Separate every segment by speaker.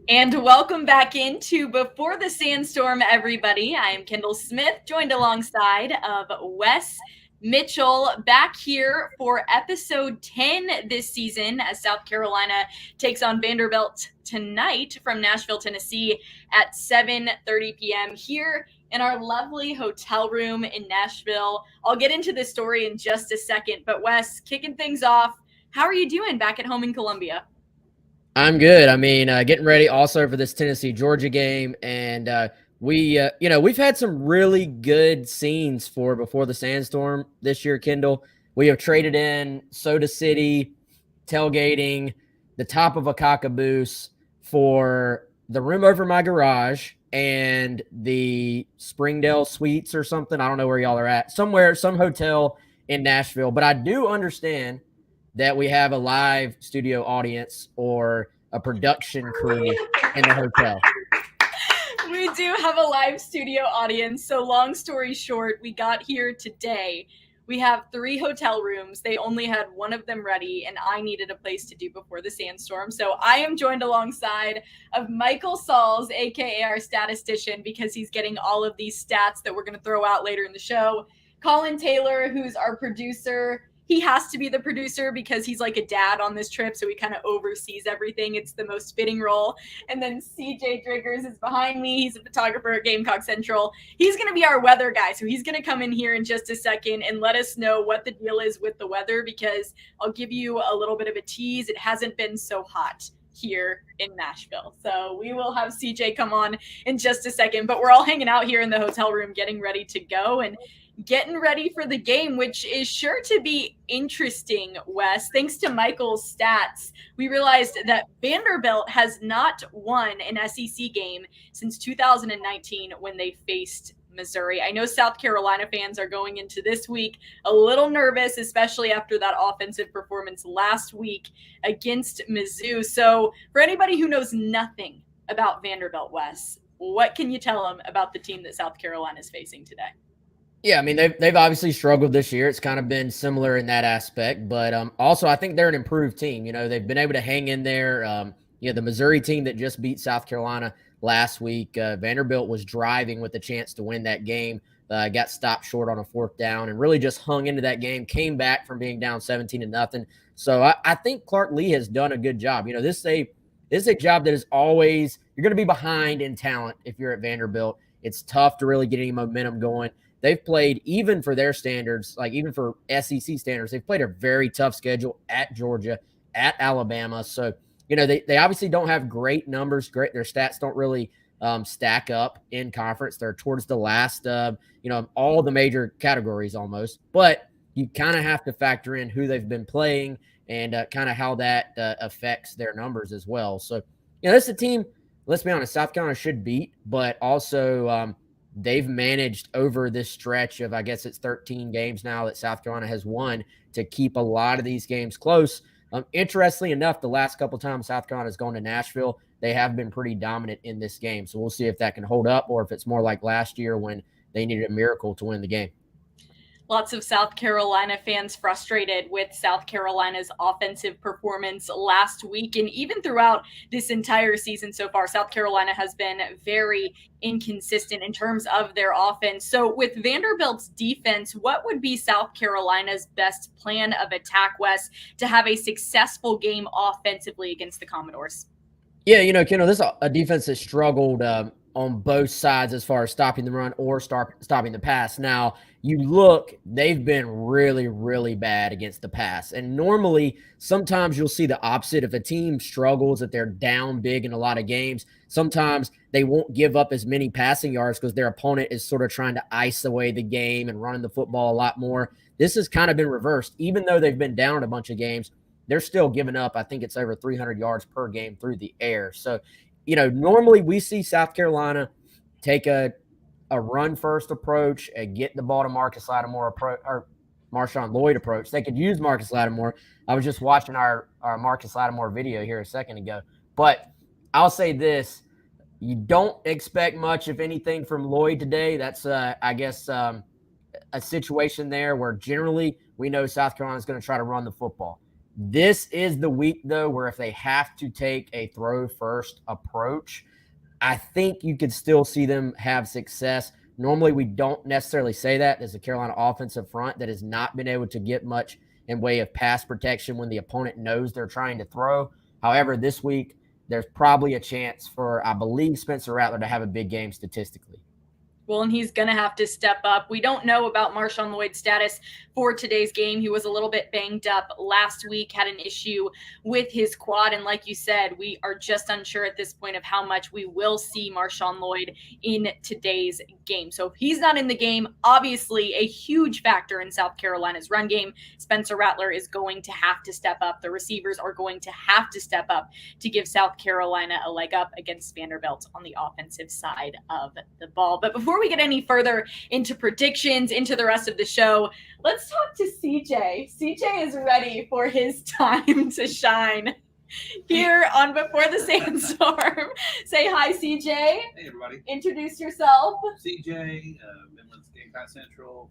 Speaker 1: And welcome back into Before the Sandstorm, everybody. I am Kendall Smith, joined alongside of Wes Mitchell, back here for episode 10 this season as South Carolina takes on Vanderbilt tonight from Nashville, Tennessee at 7:30 p.m. here in our lovely hotel room in Nashville. I'll get into this story in just a second, but Wes, kicking things off, how are you doing back at home in Columbia?
Speaker 2: I'm good. I mean, getting ready also for this Tennessee Georgia game, and we've had some really good scenes for Before the Sandstorm this year. Kendall, we have traded in Soda City, tailgating, the top of a cockaboose for the room over my garage and the Springdale Suites or something. I don't know where y'all are at. Somewhere, some hotel in Nashville. But I do understand that we have a live studio audience or a production crew in the hotel.
Speaker 1: We do have a live studio audience. So, long story short, we got here today. We have 3 hotel rooms. They only had one of them ready, and I needed a place to do Before the Sandstorm. So, I am joined alongside of Michael Sauls, aka our statistician, because he's getting all of these stats that we're going to throw out later in the show. Colin Taylor, who's our producer. He has to be the producer because he's like a dad on this trip, so he kind of oversees everything. It's the most fitting role. And then CJ Driggers is behind me. He's a photographer at Gamecock Central. He's going to be our weather guy, so he's going to come in here in just a second and let us know what the deal is with the weather, because I'll give you a little bit of a tease. It hasn't been so hot here in Nashville. So we will have CJ come on in just a second, but we're all hanging out here in the hotel room getting ready to go and getting ready for the game, which is sure to be interesting, Wes. Thanks to Michael's stats, we realized that Vanderbilt has not won an SEC game since 2019 when they faced Missouri. I know South Carolina fans are going into this week a little nervous, especially after that offensive performance last week against Mizzou. So, for anybody who knows nothing about Vanderbilt, Wes, what can you tell them about the team that South Carolina is facing today?
Speaker 2: Yeah, I mean they've obviously struggled this year. It's kind of been similar in that aspect, but also I think they're an improved team. They've been able to hang in there. The Missouri team that just beat South Carolina last week, Vanderbilt was driving with a chance to win that game. Got stopped short on a 4th down and really just hung into that game. Came back from being down 17-0. So I think Clark Lee has done a good job. This is a job that is always, you're going to be behind in talent if you're at Vanderbilt. It's tough to really get any momentum going. They've played, even for their standards, like even for SEC standards, they've played a very tough schedule at Georgia, at Alabama. So, they obviously don't have great numbers. Their stats don't really stack up in conference. They're towards the last, all the major categories almost. But you kind of have to factor in who they've been playing and kind of how that affects their numbers as well. So, this is a team, let's be honest, South Carolina should beat, but also they've managed over this stretch of, I guess it's 13 games now that South Carolina has won, to keep a lot of these games close. Interestingly enough, the last couple times South Carolina has gone to Nashville, they have been pretty dominant in this game. So we'll see if that can hold up or if it's more like last year when they needed a miracle to win the game.
Speaker 1: Lots of South Carolina fans frustrated with South Carolina's offensive performance last week, and even throughout this entire season so far. South Carolina has been very inconsistent in terms of their offense. So with Vanderbilt's defense, what would be South Carolina's best plan of attack, Wes, to have a successful game offensively against the Commodores?
Speaker 2: Yeah, Kendall, this is a defense that struggled on both sides as far as stopping the run or stopping the pass. Now, you look, they've been really, really bad against the pass. And normally, sometimes you'll see the opposite. If a team struggles, that they're down big in a lot of games, sometimes they won't give up as many passing yards because their opponent is sort of trying to ice away the game and running the football a lot more. This has kind of been reversed. Even though they've been down a bunch of games, they're still giving up, I think it's over 300 yards per game through the air. So, normally we see South Carolina take a run-first approach and get the ball to Marcus Lattimore or Marshawn Lloyd approach. They could use Marcus Lattimore. I was just watching our Marcus Lattimore video here a second ago. But I'll say this. You don't expect much, if anything, from Lloyd today. That's, I guess, a situation there where generally we know South Carolina is going to try to run the football. This is the week, though, where if they have to take a throw first approach, I think you could still see them have success. Normally, we don't necessarily say that. There's a Carolina offensive front that has not been able to get much in way of pass protection when the opponent knows they're trying to throw. However, this week, there's probably a chance for, I believe, Spencer Rattler to have a big game statistically.
Speaker 1: Well, and he's going to have to step up. We don't know about Marshawn Lloyd's status for today's game. He was a little bit banged up last week, had an issue with his quad. And like you said, we are just unsure at this point of how much we will see Marshawn Lloyd in today's game. So if he's not in the game, obviously a huge factor in South Carolina's run game. Spencer Rattler is going to have to step up. The receivers are going to have to step up to give South Carolina a leg up against Vanderbilt on the offensive side of the ball. But before we get any further into predictions, into the rest of the show, let's talk to CJ. CJ is ready for his time to shine here on Before the Sandstorm. Say hi, CJ.
Speaker 3: Hey, everybody.
Speaker 1: Introduce yourself.
Speaker 3: CJ, been with Gamecock Central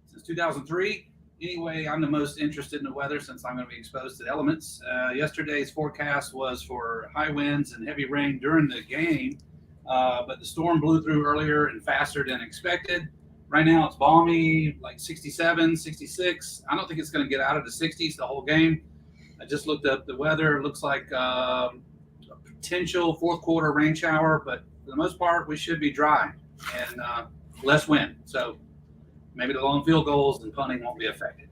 Speaker 3: since 2003. Anyway, I'm the most interested in the weather since I'm going to be exposed to the elements. Yesterday's forecast was for high winds and heavy rain during the game, but the storm blew through earlier and faster than expected. Right now it's balmy, like 67, 66. I don't think it's going to get out of the 60s the whole game. I just looked up the weather. It looks like a potential fourth quarter rain shower, but for the most part, we should be dry and less wind. So maybe the long field goals and punting won't be affected.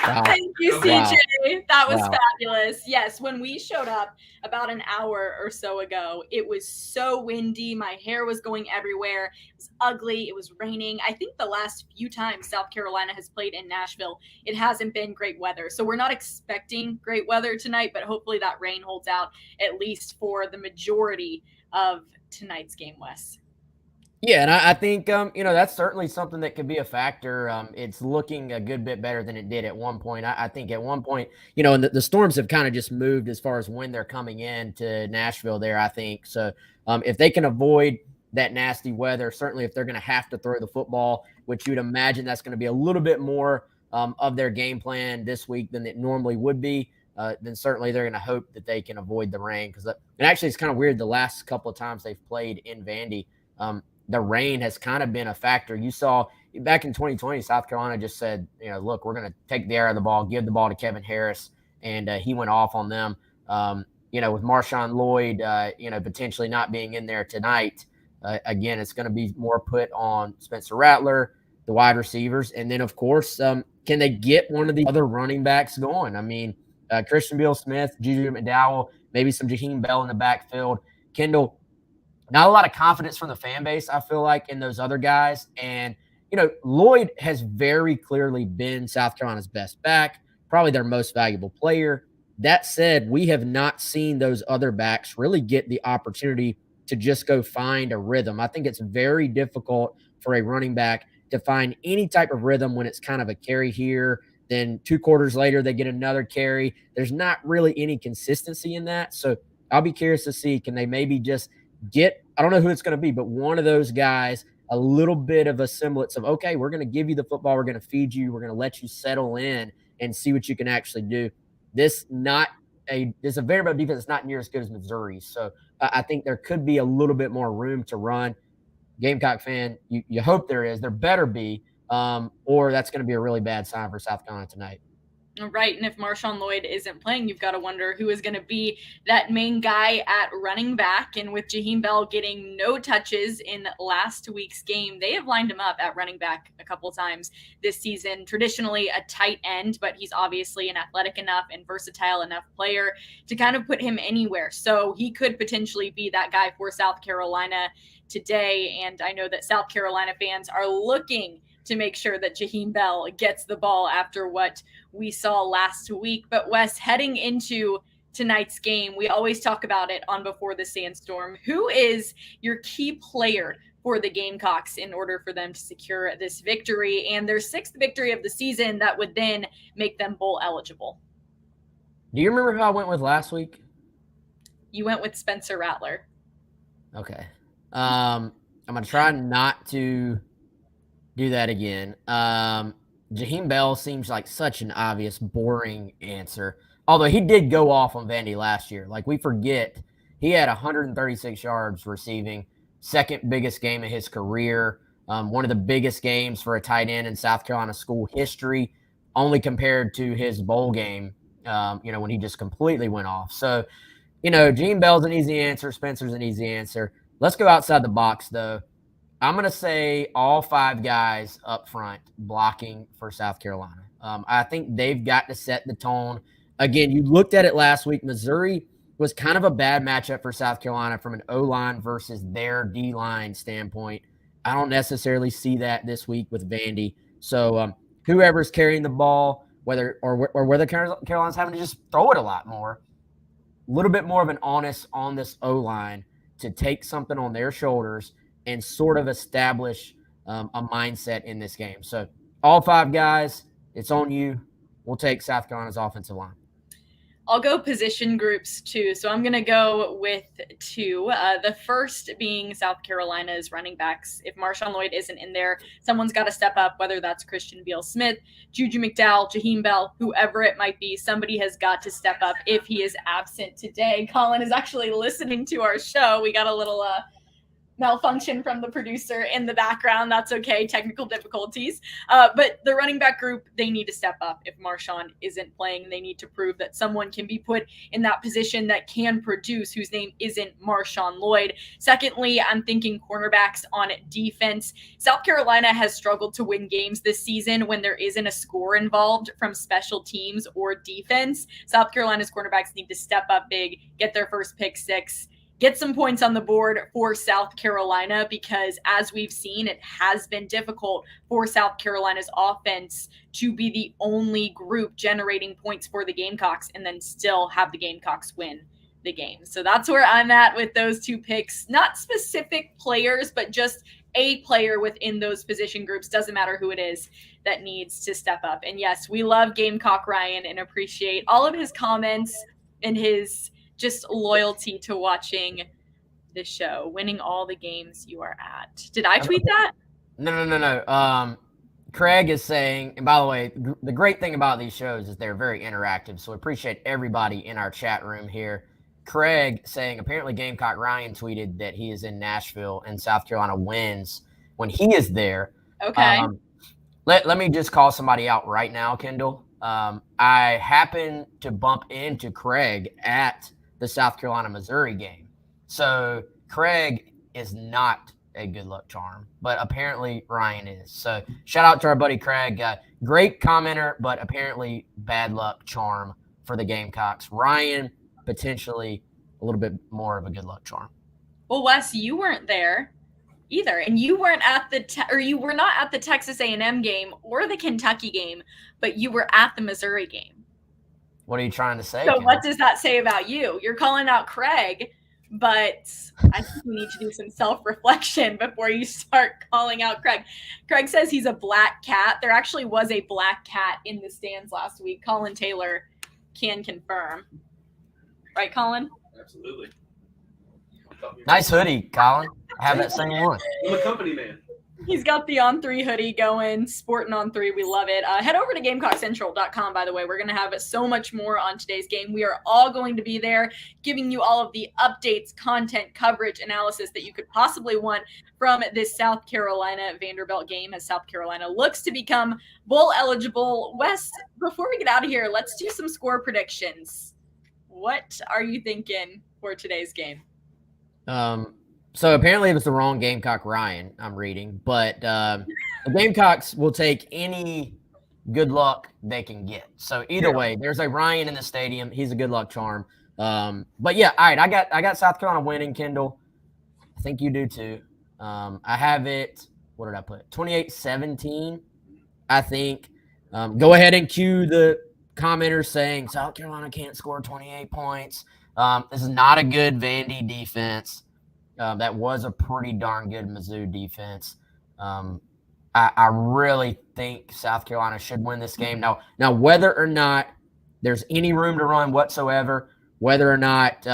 Speaker 2: Wow.
Speaker 1: Thank you, CJ.
Speaker 2: Wow.
Speaker 1: That was
Speaker 2: Wow.
Speaker 1: fabulous. Yes, when we showed up about an hour or so ago, it was so windy. My hair was going everywhere. It was ugly. It was raining. I think the last few times South Carolina has played in Nashville, it hasn't been great weather. So we're not expecting great weather tonight, but hopefully that rain holds out at least for the majority of tonight's game, Wes.
Speaker 2: Yeah, and I think that's certainly something that could be a factor. It's looking a good bit better than it did at one point. I think at one point, and the storms have kind of just moved as far as when they're coming in to Nashville there, I think. So if they can avoid that nasty weather, certainly if they're going to have to throw the football, which you'd imagine that's going to be a little bit more of their game plan this week than it normally would be, then certainly they're going to hope that they can avoid the rain. And actually, it's kind of weird. The last couple of times they've played in Vandy, the rain has kind of been a factor. You saw back in 2020, South Carolina just said, look, we're going to take the air out of the ball, give the ball to Kevin Harris, and he went off on them. With Marshawn Lloyd, potentially not being in there tonight, again, it's going to be more put on Spencer Rattler, the wide receivers, and then, of course, can they get one of the other running backs going? I mean, Christian Beal-Smith, Juju McDowell, maybe some Jaheim Bell in the backfield. Kendall, not a lot of confidence from the fan base, I feel like, in those other guys. And, Lloyd has very clearly been South Carolina's best back, probably their most valuable player. That said, we have not seen those other backs really get the opportunity to just go find a rhythm. I think it's very difficult for a running back to find any type of rhythm when it's kind of a carry here. Then 2 quarters later, they get another carry. There's not really any consistency in that. So I'll be curious to see, can they maybe just get, I don't know who it's going to be, but one of those guys, a little bit of a semblance of, okay, we're going to give you the football. We're going to feed you. We're going to let you settle in and see what you can actually do. This is a Vanderbilt defense that's not near as good as Missouri's. So I think there could be a little bit more room to run. Gamecock fan, you hope there is. There better be, or that's going to be a really bad sign for South Carolina tonight.
Speaker 1: Right, and if Marshawn Lloyd isn't playing, you've got to wonder who is going to be that main guy at running back. And with Jaheim Bell getting no touches in last week's game, they have lined him up at running back a couple times this season. Traditionally a tight end, but he's obviously an athletic enough and versatile enough player to kind of put him anywhere. So he could potentially be that guy for South Carolina today. And I know that South Carolina fans are looking to make sure that Jaheim Bell gets the ball after what we saw last week. But Wes, heading into tonight's game, we always talk about it on Before the Sandstorm. Who is your key player for the Gamecocks in order for them to secure this victory and their 6th victory of the season that would then make them bowl eligible?
Speaker 2: Do you remember who I went with last week?
Speaker 1: You went with Spencer Rattler.
Speaker 2: Okay. I'm going to try not to do that again. Jaheim Bell seems like such an obvious, boring answer. Although he did go off on Vandy last year. Like, we forget, he had 136 yards receiving, second biggest game of his career, one of the biggest games for a tight end in South Carolina school history, only compared to his bowl game, when he just completely went off. So, Jaheim Bell's an easy answer. Spencer's an easy answer. Let's go outside the box, though. I'm going to say all five guys up front blocking for South Carolina. I think they've got to set the tone. Again, you looked at it last week. Missouri was kind of a bad matchup for South Carolina from an O-line versus their D-line standpoint. I don't necessarily see that this week with Vandy. So whoever's carrying the ball, whether Carolina's having to just throw it a lot more, a little bit more of an onus on this O-line to take something on their shoulders and sort of establish a mindset in this game. So all five guys, it's on you. We'll take South Carolina's offensive line.
Speaker 1: I'll go position groups too. So I'm going to go with two. The first being South Carolina's running backs. If Marshawn Lloyd isn't in there, someone's got to step up, whether that's Christian Beal-Smith, Juju McDowell, Jaheim Bell, whoever it might be. Somebody has got to step up if he is absent today. Colin is actually listening to our show. We got a little malfunction from the producer in the background. That's okay. Technical difficulties. But the running back group, they need to step up. If Marshawn isn't playing, they need to prove that someone can be put in that position that can produce, whose name isn't Marshawn Lloyd. Secondly, I'm thinking cornerbacks on defense. South Carolina has struggled to win games this season when there isn't a score involved from special teams or defense. South Carolina's cornerbacks need to step up big, get their first pick six, get some points on the board for South Carolina, because as we've seen, it has been difficult for South Carolina's offense to be the only group generating points for the Gamecocks and then still have the Gamecocks win the game. So that's where I'm at with those two picks. Not specific players, but just a player within those position groups, doesn't matter who it is, that needs to step up. And yes, we love Gamecock Ryan and appreciate all of his comments and his just loyalty to watching the show, winning all the games you are at. Did I tweet that?
Speaker 2: No. Craig is saying, and by the way, the great thing about these shows is they're very interactive, so appreciate everybody in our chat room here. Craig saying, apparently Gamecock Ryan tweeted that he is in Nashville and South Carolina wins when he is there.
Speaker 1: Okay.
Speaker 2: Let me just call somebody out right now, Kendall. I happened to bump into Craig at the South Carolina-Missouri game. So Craig is not a good luck charm, but apparently Ryan is. So shout out to our buddy Craig. Great commenter, but apparently bad luck charm for the Gamecocks. Ryan, potentially a little bit more of a good luck charm.
Speaker 1: Well, Wes, you weren't there either, and you weren't at you were not at the Texas A&M game or the Kentucky game, but you were at the Missouri game.
Speaker 2: What are you trying to say?
Speaker 1: So what does that say about you? You're calling out Craig, but I think we need to do some self-reflection before you start calling out Craig. Craig says he's a black cat. There actually was a black cat in the stands last week. Colin Taylor can confirm. Right, Colin?
Speaker 3: Absolutely.
Speaker 2: Nice hoodie, Colin. I have that same one.
Speaker 3: I'm a company man.
Speaker 1: He's got the On3 hoodie going, sporting On3. We love it. Head over to GamecockCentral.com, by the way. We're going to have so much more on today's game. We are all going to be there giving you all of the updates, content, coverage, analysis that you could possibly want from this South Carolina Vanderbilt game as South Carolina looks to become bowl eligible. Wes, before we get out of here, let's do some score predictions. What are you thinking for today's game?
Speaker 2: So apparently it was the wrong Gamecock Ryan I'm reading, but the Gamecocks will take any good luck they can get. So either way, there's a Ryan in the stadium. He's a good luck charm. But yeah, all right, I got South Carolina winning, Kendall. I think you do too. I have it, what did I put? 28-17, I think. Go ahead and cue the commenters saying South Carolina can't score 28 points. This is not a good Vandy defense. That was a pretty darn good Mizzou defense. I really think South Carolina should win this game. Now, whether or not there's any room to run whatsoever, whether or not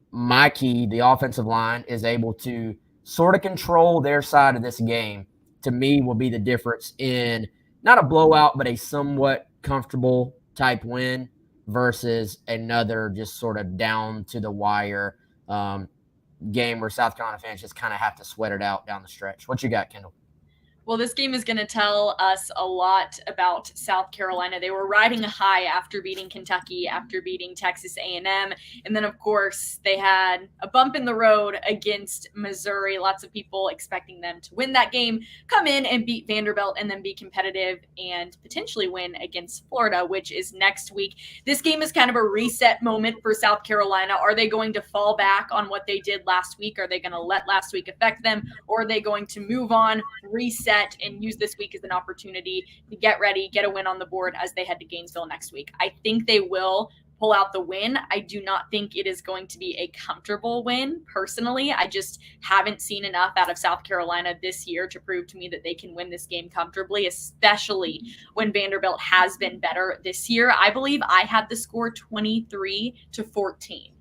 Speaker 2: Mikey, the offensive line, is able to sort of control their side of this game, to me will be the difference in not a blowout, but a somewhat comfortable type win versus another just sort of down to the wire game where South Carolina fans just kind of have to sweat it out down the stretch. What you got, Kendall?
Speaker 1: Well, this game is going to tell us a lot about South Carolina. They were riding a high after beating Kentucky, after beating Texas A&M. And then, of course, they had a bump in the road against Missouri. Lots of people expecting them to win that game, come in and beat Vanderbilt, and then be competitive and potentially win against Florida, which is next week. This game is kind of a reset moment for South Carolina. Are they going to fall back on what they did last week? Are they going to let last week affect them? Or are they going to move on, reset, and use this week as an opportunity to get ready, get a win on the board as they head to Gainesville next week? I think they will pull out the win. I do not think it is going to be a comfortable win, personally. I just haven't seen enough out of South Carolina this year to prove to me that they can win this game comfortably, especially when Vanderbilt has been better this year. I believe I had the score 23-14. Is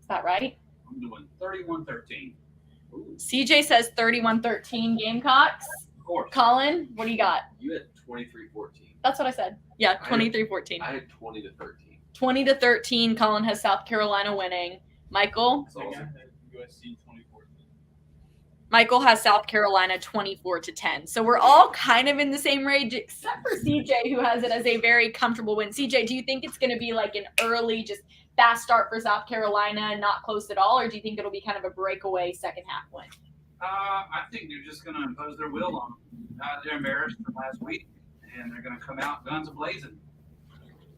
Speaker 1: that right?
Speaker 3: I'm doing 31-13.
Speaker 1: CJ says 31-13 Gamecocks.
Speaker 3: Of course.
Speaker 1: Colin, what do you got?
Speaker 4: You had 23-14.
Speaker 1: That's what I said. Yeah, 23-14.
Speaker 4: I had 20-13.
Speaker 1: 20-13. Colin has South Carolina winning. Michael?
Speaker 4: So also,
Speaker 5: USC 24.
Speaker 1: Michael has South Carolina 24-10. So we're all kind of in the same range, except for CJ, who has it as a very comfortable win. CJ, do you think it's going to be like an early, just fast start for South Carolina, not close at all, or do you think it'll be kind of a breakaway second half win?
Speaker 3: I think they're just going to impose their will on them. They're embarrassed from last week, and they're going to come out guns a-blazing.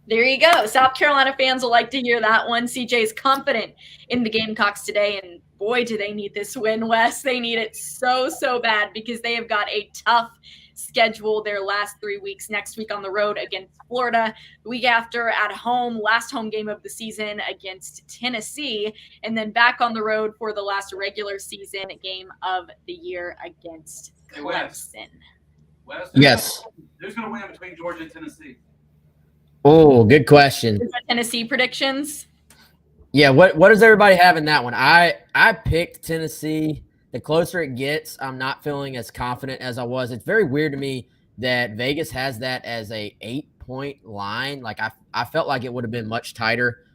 Speaker 1: There you go. South Carolina fans will like to hear that one. CJ is confident in the Gamecocks today, and boy, do they need this win, Wes. They need it so, so bad because they have got a tough schedule their last 3 weeks. Next week on the road against Florida, the week after at home, last home game of the season against Tennessee, and then back on the road for the last regular season game of the year against Clemson.
Speaker 3: Wes,
Speaker 2: Yes.
Speaker 3: Who's going to win between Georgia and Tennessee?
Speaker 2: Oh, good question.
Speaker 1: Tennessee predictions?
Speaker 2: Yeah, what does everybody have in that one? I picked Tennessee. The closer it gets, I'm not feeling as confident as I was. It's very weird to me that Vegas has that as a 8-point line. Like I felt like it would have been much tighter.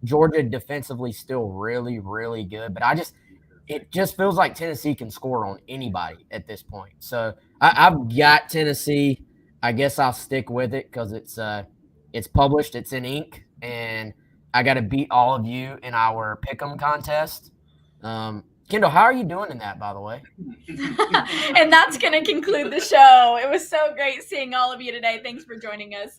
Speaker 2: Georgia defensively still really, really good, but it just feels like Tennessee can score on anybody at this point. So I've got Tennessee. I guess I'll stick with it because it's published, it's in ink, and I got to beat all of you in our pick'em contest. Kendall, how are you doing in that, by the way?
Speaker 1: And that's going to conclude the show. It was so great seeing all of you today. Thanks for joining us.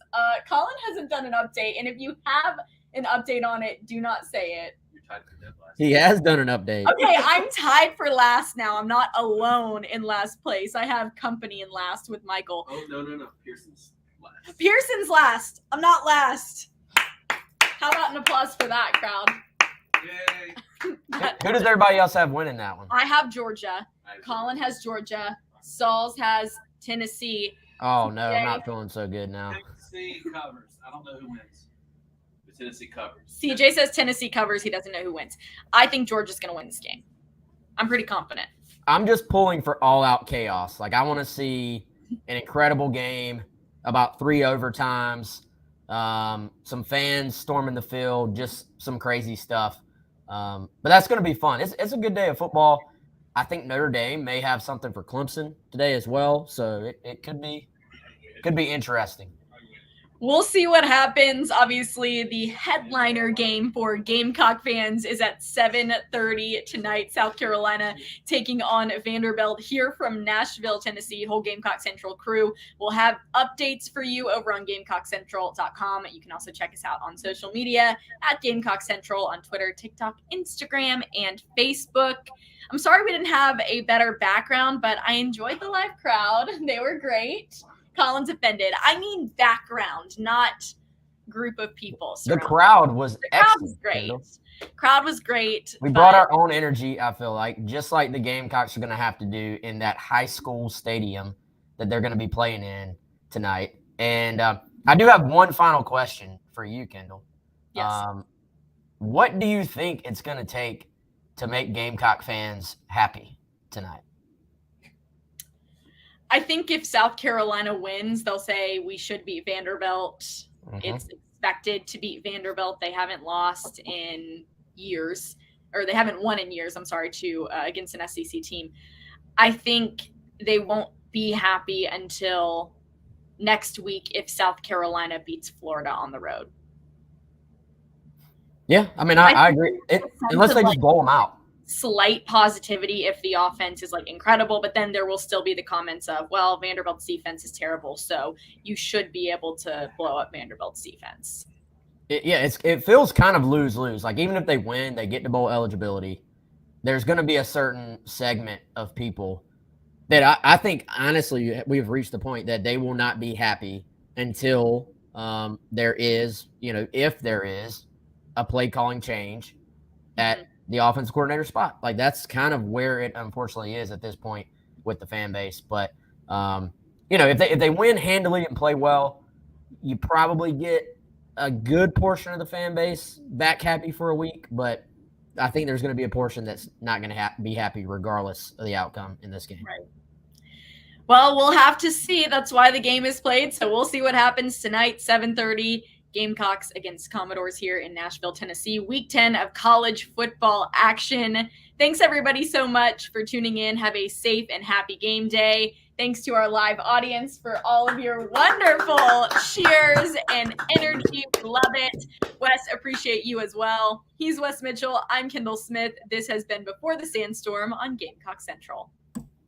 Speaker 1: Colin hasn't done an update, and if you have an update on it, do not say it.
Speaker 4: you're tied for dead last.
Speaker 2: He has done an update.
Speaker 1: Okay, I'm tied for last now. I'm not alone in last place. I have company in last with Michael.
Speaker 4: Oh, no. Pearson's last.
Speaker 1: Pearson's last. I'm not last. How about an applause for that, crowd?
Speaker 3: Yay.
Speaker 2: Who does everybody else have winning that one?
Speaker 1: I have Georgia. Colin has Georgia. Sauls has Tennessee.
Speaker 2: Oh, no, I'm not feeling so good now.
Speaker 3: Tennessee covers. I don't know who wins.
Speaker 4: But Tennessee covers.
Speaker 1: CJ says Tennessee covers. He doesn't know who wins. I think Georgia's going to win this game. I'm pretty confident.
Speaker 2: I'm just pulling for all-out chaos. Like, I want to see an incredible game, about 3 overtimes, some fans storming the field, just some crazy stuff. But that's going to be fun. It's a good day of football. I think Notre Dame may have something for Clemson today as well, so it could be interesting.
Speaker 1: We'll see what happens. Obviously, the headliner game for Gamecock fans is at 7:30 tonight. South Carolina taking on Vanderbilt here from Nashville, Tennessee. Whole Gamecock Central crew will have updates for you over on GamecockCentral.com. You can also check us out on social media at Gamecock Central on Twitter, TikTok, Instagram, and Facebook. I'm sorry we didn't have a better background, but I enjoyed the live crowd. They were great. Colin's offended. I mean background, not group of people.
Speaker 2: The crowd was
Speaker 1: crowd was great.
Speaker 2: Kendall.
Speaker 1: Crowd was great.
Speaker 2: We brought our own energy, I feel like, just like the Gamecocks are going to have to do in that high school stadium that they're going to be playing in tonight. And I do have one final question for you, Kendall.
Speaker 1: Yes.
Speaker 2: What do you think it's going to take to make Gamecock fans happy tonight?
Speaker 1: I think if South Carolina wins, they'll say we should beat Vanderbilt.
Speaker 2: Mhm.
Speaker 1: It's expected to beat Vanderbilt. They haven't lost in years, or they haven't won in years, I'm sorry, against an SEC team. I think they won't be happy until next week if South Carolina beats Florida on the road.
Speaker 2: Yeah, I mean, I agree. Unless they just blow them out.
Speaker 1: Slight positivity if the offense is like incredible, but then there will still be the comments of, well, Vanderbilt's defense is terrible, so you should be able to blow up Vanderbilt's defense.
Speaker 2: It feels kind of lose-lose. Like, even if they win, they get to bowl eligibility, there's going to be a certain segment of people that I think, honestly, we've reached the point that they will not be happy until there is, if there is a play calling change at the offensive coordinator spot. Like, that's kind of where it unfortunately is at this point with the fan base. But, if they win handily and play well, you probably get a good portion of the fan base back happy for a week. But I think there's going to be a portion that's not going to be happy regardless of the outcome in this game.
Speaker 1: Right. Well, we'll have to see. That's why the game is played. So we'll see what happens tonight, 7:30. Gamecocks against Commodores here in Nashville, Tennessee. Week 10 of college football action. Thanks, everybody, so much for tuning in. Have a safe and happy game day. Thanks to our live audience for all of your wonderful cheers and energy. We love it. Wes, appreciate you as well. He's Wes Mitchell. I'm Kendall Smith. This has been Before the Sandstorm on Gamecock Central.